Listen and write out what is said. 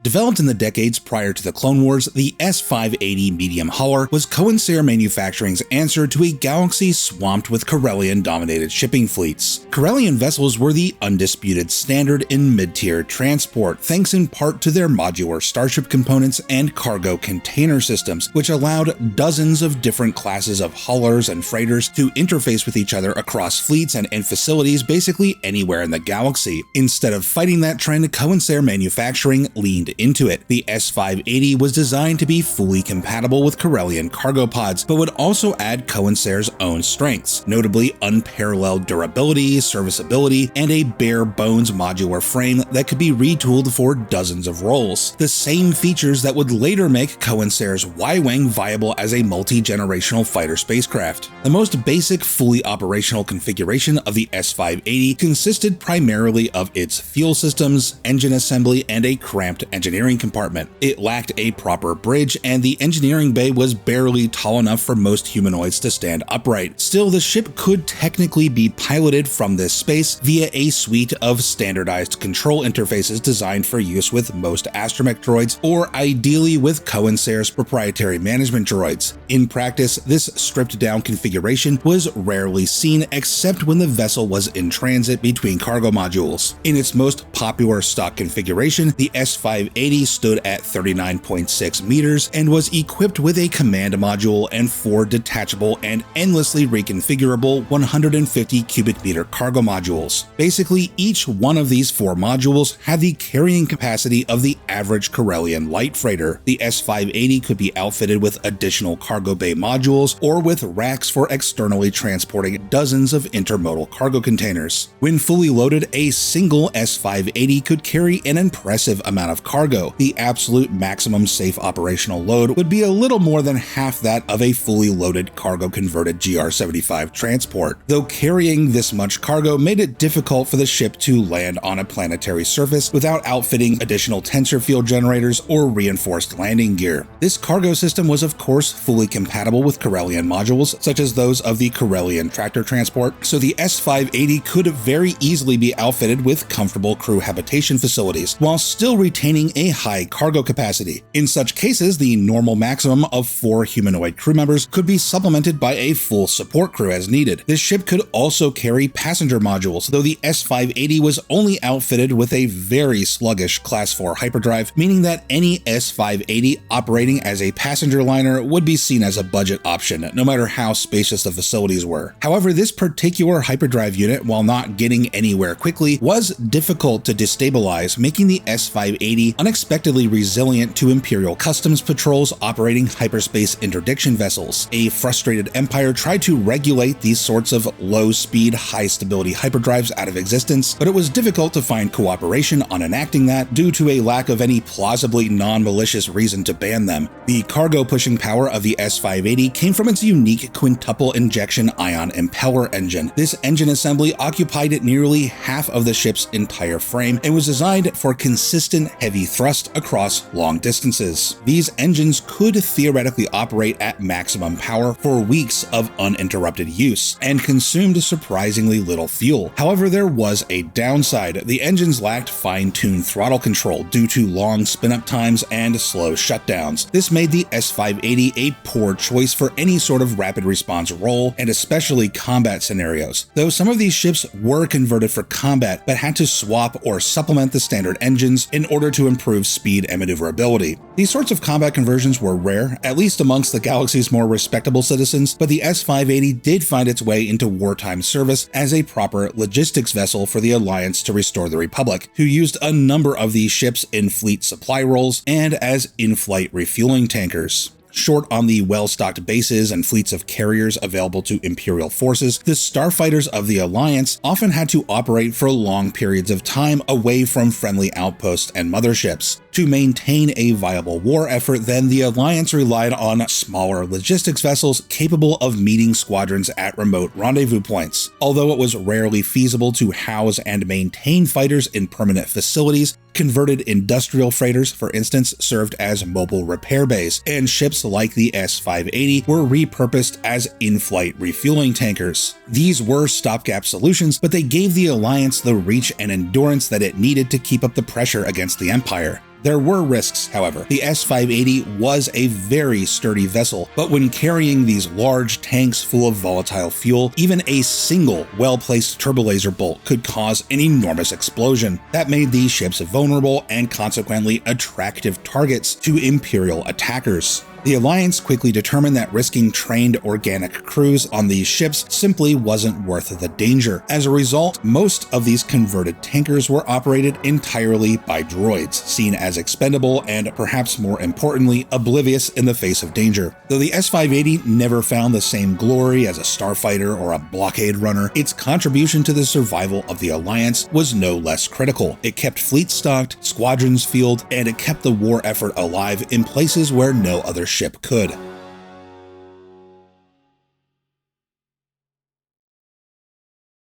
Developed in the decades prior to the Clone Wars, the S-580 medium hauler was Corsair Manufacturing's answer to a galaxy swamped with Corellian-dominated shipping fleets. Corellian vessels were the undisputed standard in mid-tier transport, thanks in part to their modular starship components and cargo container systems, which allowed dozens of different classes of haulers and freighters to interface with each other across fleets and in facilities basically anywhere in the galaxy. Instead of fighting that trend, Corsair Manufacturing leaned into it. The S-580 was designed to be fully compatible with Corellian cargo pods, but would also add Corsair's own strengths, notably unparalleled durability, serviceability, and a bare-bones modular frame that could be retooled for dozens of roles. The same features that would later make Corsair's Y-Wing viable as a multi-generational fighter spacecraft. The most basic, fully operational configuration of the S-580 consisted primarily of its fuel systems, engine assembly, and a cramped engineering compartment. It lacked a proper bridge, and the engineering bay was barely tall enough for most humanoids to stand upright. Still, the ship could technically be piloted from this space via a suite of standardized control interfaces designed for use with most astromech droids, or ideally with Corsair's proprietary management droids. In practice, this stripped-down configuration was rarely seen except when the vessel was in transit between cargo modules. In its most popular stock configuration, the S-580 stood at 39.6 meters and was equipped with a command module and 4 detachable and endlessly reconfigurable 150 cubic meter cargo modules. Basically, each one of these 4 modules had the carrying capacity of the average Corellian light freighter. The S-580 could be outfitted with additional cargo bay modules or with racks for externally transporting dozens of intermodal cargo containers. When fully loaded, a single S-580 could carry an impressive amount of cargo. The absolute maximum safe operational load would be a little more than half that of a fully loaded cargo-converted GR-75 transport. Though carrying this much cargo made it difficult for the ship to land on a planetary surface without outfitting additional tensor field generators or reinforced landing gear. This cargo system was of course fully compatible with Corellian modules, such as those of the Corellian tractor transport, so the S-580 could very easily be outfitted with comfortable crew habitation facilities, while still retaining a high cargo capacity. In such cases, the normal maximum of 4 humanoid crew members could be supplemented by a full support crew as needed. This ship could also carry passenger modules, though the S-580 was only outfitted with a very sluggish Class 4 hyperdrive, meaning that any S-580 operating as a passenger liner would be seen as a budget option, no matter how spacious the facilities were. However, this particular hyperdrive unit, while not getting anywhere quickly, was difficult to destabilize, making the S-580 unexpectedly resilient to Imperial Customs patrols operating hyperspace interdiction vessels. A frustrated Empire tried to regulate these sorts of low-speed, high-stability hyperdrives out of existence, but it was difficult to find cooperation on enacting that due to a lack of any plausibly non-malicious reason to ban them. The cargo-pushing power of the S-580 came from its unique quintuple injection ion impeller engine. This engine assembly occupied nearly half of the ship's entire frame and was designed for consistent heavy thrust across long distances. These engines could theoretically operate at maximum power for weeks of uninterrupted use and consumed surprisingly little fuel. However, there was a downside. The engines lacked fine-tuned throttle control due to long spin-up times and slow shutdowns. This made the S-580 a poor choice for any sort of rapid response role, and especially combat scenarios. Though some of these ships were converted for combat, but had to swap or supplement the standard engines in order to improve speed and maneuverability. These sorts of combat conversions were rare, at least amongst the galaxy's more respectable citizens, but the S-580 did find its way into wartime service as a proper logistics vessel for the Alliance to restore the Republic, who used a number of these ships in fleet supply roles and as in-flight refueling tankers. Short on the well-stocked bases and fleets of carriers available to Imperial forces, the starfighters of the Alliance often had to operate for long periods of time away from friendly outposts and motherships. To maintain a viable war effort, then, the Alliance relied on smaller logistics vessels capable of meeting squadrons at remote rendezvous points. Although it was rarely feasible to house and maintain fighters in permanent facilities, converted industrial freighters, for instance, served as mobile repair bays, and ships like the S-580 were repurposed as in-flight refueling tankers. These were stopgap solutions, but they gave the Alliance the reach and endurance that it needed to keep up the pressure against the Empire. There were risks, however. The S-580 was a very sturdy vessel, but when carrying these large tanks full of volatile fuel, even a single well-placed turbolaser bolt could cause an enormous explosion. That made these ships vulnerable and consequently attractive targets to Imperial attackers. The Alliance quickly determined that risking trained organic crews on these ships simply wasn't worth the danger. As a result, most of these converted tankers were operated entirely by droids, seen as expendable and, perhaps more importantly, oblivious in the face of danger. Though the S-580 never found the same glory as a starfighter or a blockade runner, its contribution to the survival of the Alliance was no less critical. It kept fleets stocked, squadrons fielded, and it kept the war effort alive in places where no other ship could.